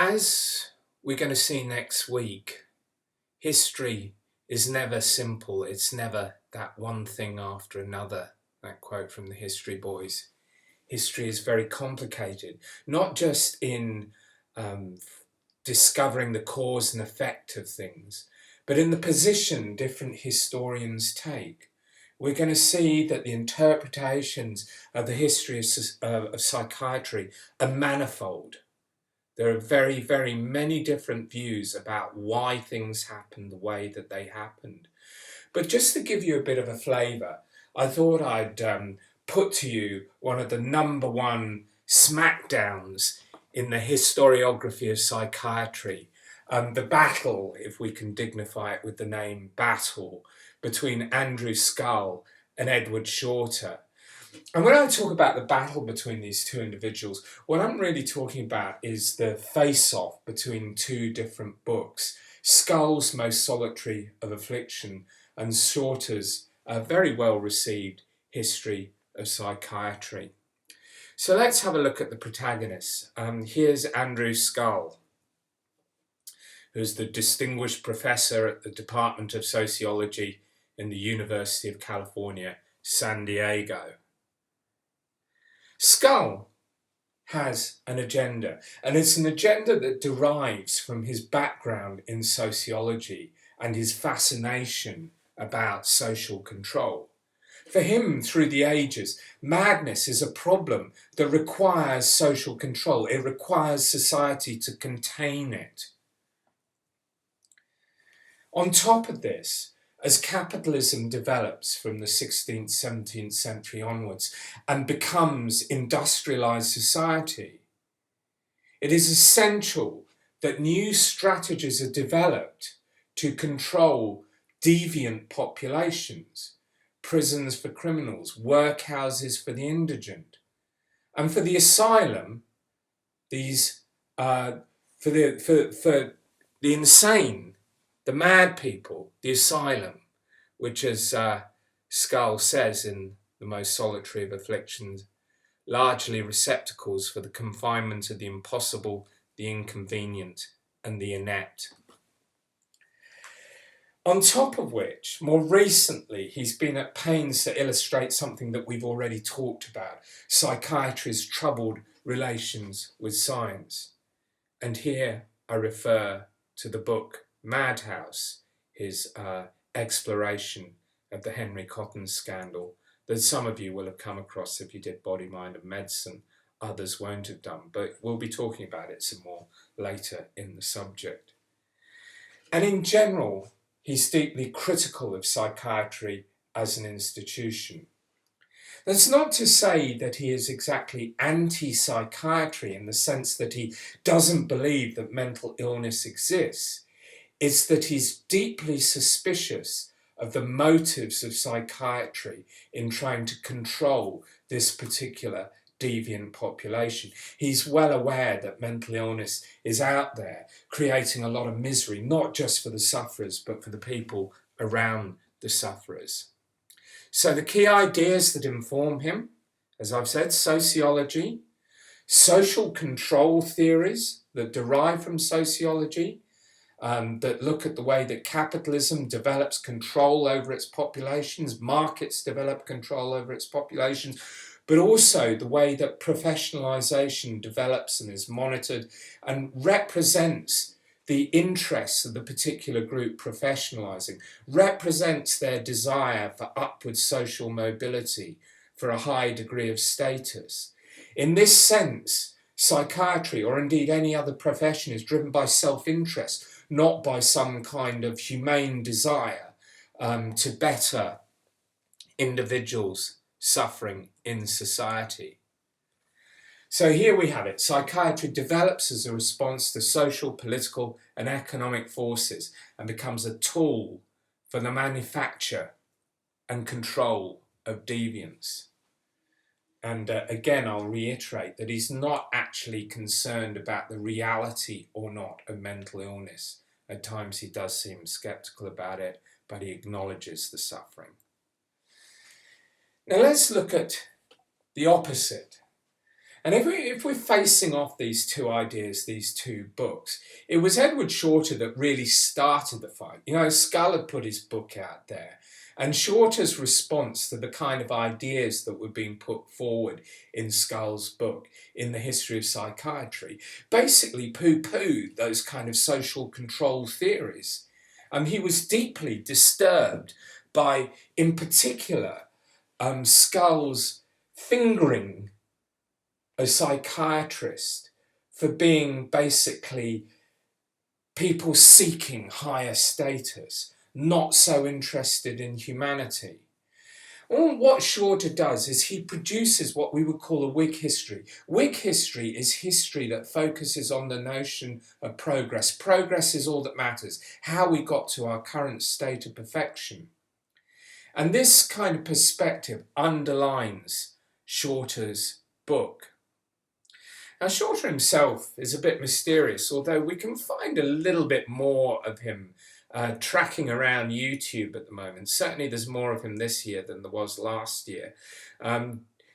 As we're going to see next week, history is never simple. It's never that one thing after another. That quote from the History Boys. History is very complicated, not just in discovering the cause and effect of things, but in the position different historians take. We're going to see that the interpretations of the history of psychiatry are manifold. There are very, very many different views about why things happened the way that they happened. But just to give you a bit of a flavour, I thought I'd put to you one of the #1 smackdowns in the historiography of psychiatry. The battle, if we can dignify it with the name battle, between Andrew Scull and Edward Shorter. And when I talk about the battle between these two individuals, what I'm really talking about is the face-off between two different books. Scull's Most Solitary of Affliction and Shorter's very well-received History of Psychiatry. So let's have a look at the protagonists. Here's Andrew Scull, who's the distinguished professor at the Department of Sociology in the University of California, San Diego. Scull has an agenda, and it's an agenda that derives from his background in sociology and his fascination about social control. For him, through the ages, madness is a problem that requires social control. It requires society to contain it. On top of this, as capitalism develops from the 16th, 17th century onwards and becomes industrialized society, it is essential that new strategies are developed to control deviant populations, prisons for criminals, workhouses for the indigent, and for the asylum, for the insane, the mad people, the asylum, which, as Scull says in The Most Solitary of Afflictions, largely receptacles for the confinement of the impossible, the inconvenient, and the inept. On top of which, more recently, he's been at pains to illustrate something that we've already talked about, psychiatry's troubled relations with science. And here I refer to the book Madhouse, his exploration of the Henry Cotton scandal that some of you will have come across if you did Body, Mind and Medicine. Others won't have done, but we'll be talking about it some more later in the subject. And in general, he's deeply critical of psychiatry as an institution. That's not to say that he is exactly anti-psychiatry in the sense that he doesn't believe that mental illness exists. It's that he's deeply suspicious of the motives of psychiatry in trying to control this particular deviant population. He's well aware that mental illness is out there creating a lot of misery, not just for the sufferers, but for the people around the sufferers. So the key ideas that inform him, as I've said, sociology, social control theories that derive from sociology, that look at the way that capitalism develops control over its populations, markets develop control over its populations, but also the way that professionalisation develops and is monitored and represents the interests of the particular group professionalising, represents their desire for upward social mobility, for a high degree of status. In this sense, psychiatry, or indeed any other profession, is driven by self-interest, not by some kind of humane desire to better individuals suffering in society. So here we have it. Psychiatry develops as a response to social, political and economic forces and becomes a tool for the manufacture and control of deviance. And again, I'll reiterate that he's not actually concerned about the reality or not of mental illness. At times he does seem sceptical about it, but he acknowledges the suffering. Now let's look at the opposite. And if we're facing off these two ideas, these two books, it was Edward Shorter that really started the fight. You know, Scull had put his book out there, and Shorter's response to the kind of ideas that were being put forward in Scull's book, In the History of Psychiatry, basically poo-pooed those kind of social control theories. He was deeply disturbed by, in particular, Scull's fingering a psychiatrist for being basically people seeking higher status, not so interested in humanity. Well, what Shorter does is he produces what we would call a Whig history. Whig history is history that focuses on the notion of progress. Progress is all that matters, how we got to our current state of perfection. And this kind of perspective underlines Shorter's book. Now, Shorter himself is a bit mysterious, although we can find a little bit more of him tracking around YouTube at the moment. Certainly there's more of him this year than there was last year.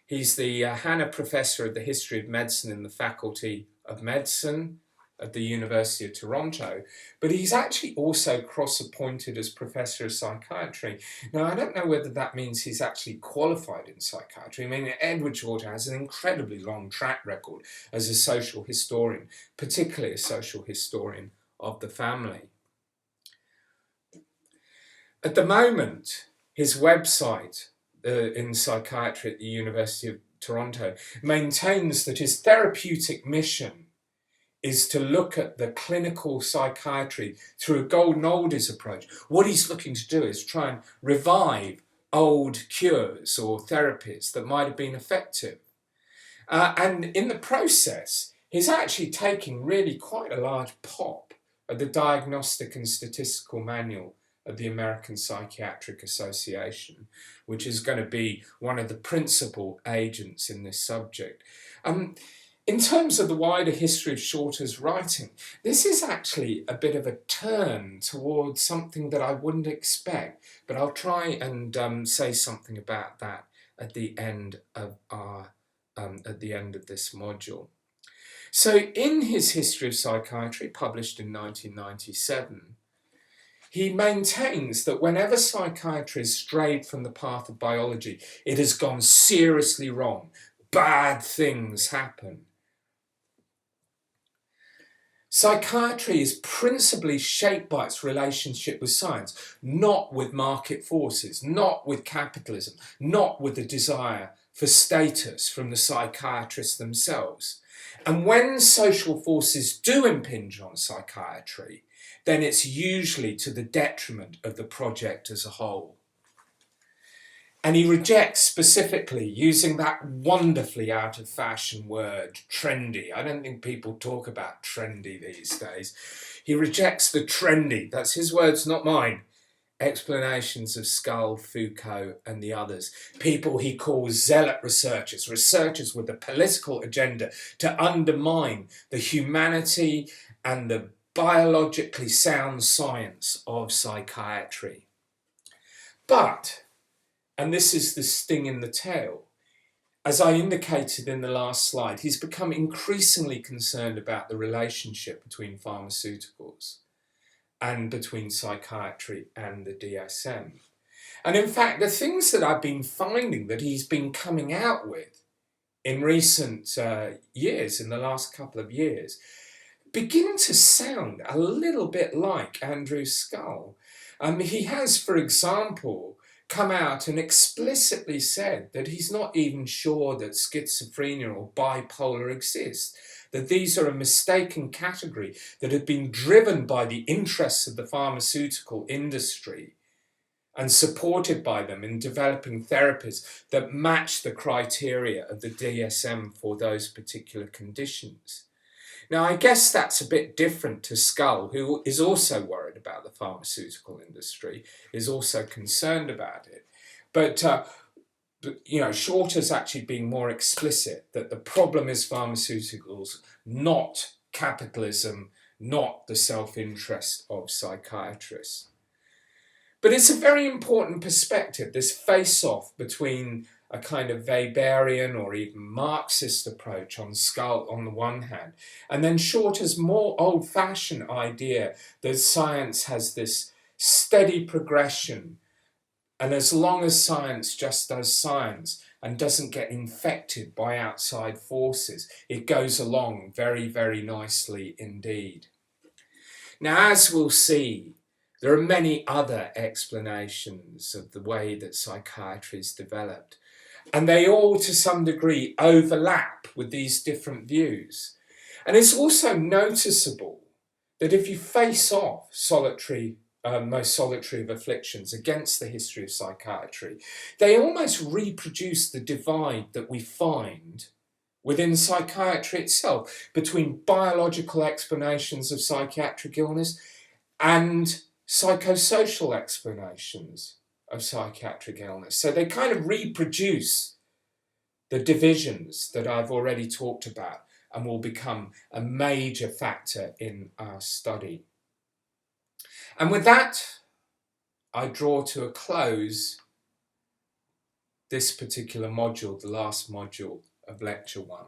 He's the Hanna Professor of the History of Medicine in the Faculty of Medicine at the University of Toronto, but he's actually also cross-appointed as Professor of Psychiatry. Now, I don't know whether that means he's actually qualified in psychiatry. I mean, Edward Shorter has an incredibly long track record as a social historian, particularly a social historian of the family. At the moment, his website in psychiatry at the University of Toronto maintains that his therapeutic mission is to look at the clinical psychiatry through a golden oldies approach. What he's looking to do is try and revive old cures or therapies that might have been effective. And in the process, he's actually taking really quite a large pop at the Diagnostic and Statistical Manual of the American Psychiatric Association, which is going to be one of the principal agents in this subject. In terms of the wider history of Shorter's writing, this is actually a bit of a turn towards something that I wouldn't expect, but I'll try and say something about that at the end of this module. So, in his History of Psychiatry, published in 1997, he maintains that whenever psychiatry has strayed from the path of biology, it has gone seriously wrong. Bad things happen. Psychiatry is principally shaped by its relationship with science, not with market forces, not with capitalism, not with the desire for status from the psychiatrists themselves. And when social forces do impinge on psychiatry, then it's usually to the detriment of the project as a whole. And he rejects specifically using that wonderfully out of fashion word, trendy. I don't think people talk about trendy these days. He rejects the trendy, that's his words, not mine, explanations of Scull, Foucault and the others. People he calls zealot researchers, researchers with a political agenda to undermine the humanity and the biologically sound science of psychiatry. But, and this is the sting in the tail, as I indicated in the last slide, he's become increasingly concerned about the relationship between pharmaceuticals and between psychiatry and the DSM. And in fact, the things that I've been finding that he's been coming out with in recent years, in the last couple of years, begin to sound a little bit like Andrew Scull. He has, for example, come out and explicitly said that he's not even sure that schizophrenia or bipolar exist, that these are a mistaken category that have been driven by the interests of the pharmaceutical industry and supported by them in developing therapies that match the criteria of the DSM for those particular conditions. Now, I guess that's a bit different to Scull, who is also worried about the pharmaceutical industry, is also concerned about it. But Shorter's actually being more explicit that the problem is pharmaceuticals, not capitalism, not the self-interest of psychiatrists. But it's a very important perspective, this face-off between a kind of Weberian or even Marxist approach on the one hand, and then Shorter's more old-fashioned idea that science has this steady progression, and as long as science just does science and doesn't get infected by outside forces, it goes along very, very nicely indeed. Now, as we'll see, there are many other explanations of the way that psychiatry is developed, and they all, to some degree, overlap with these different views. And it's also noticeable that if you face off most solitary of afflictions against the history of psychiatry, they almost reproduce the divide that we find within psychiatry itself between biological explanations of psychiatric illness and psychosocial explanations of psychiatric illness. So they kind of reproduce the divisions that I've already talked about and will become a major factor in our study. And with that, I draw to a close this particular module, the last module of Lecture 1.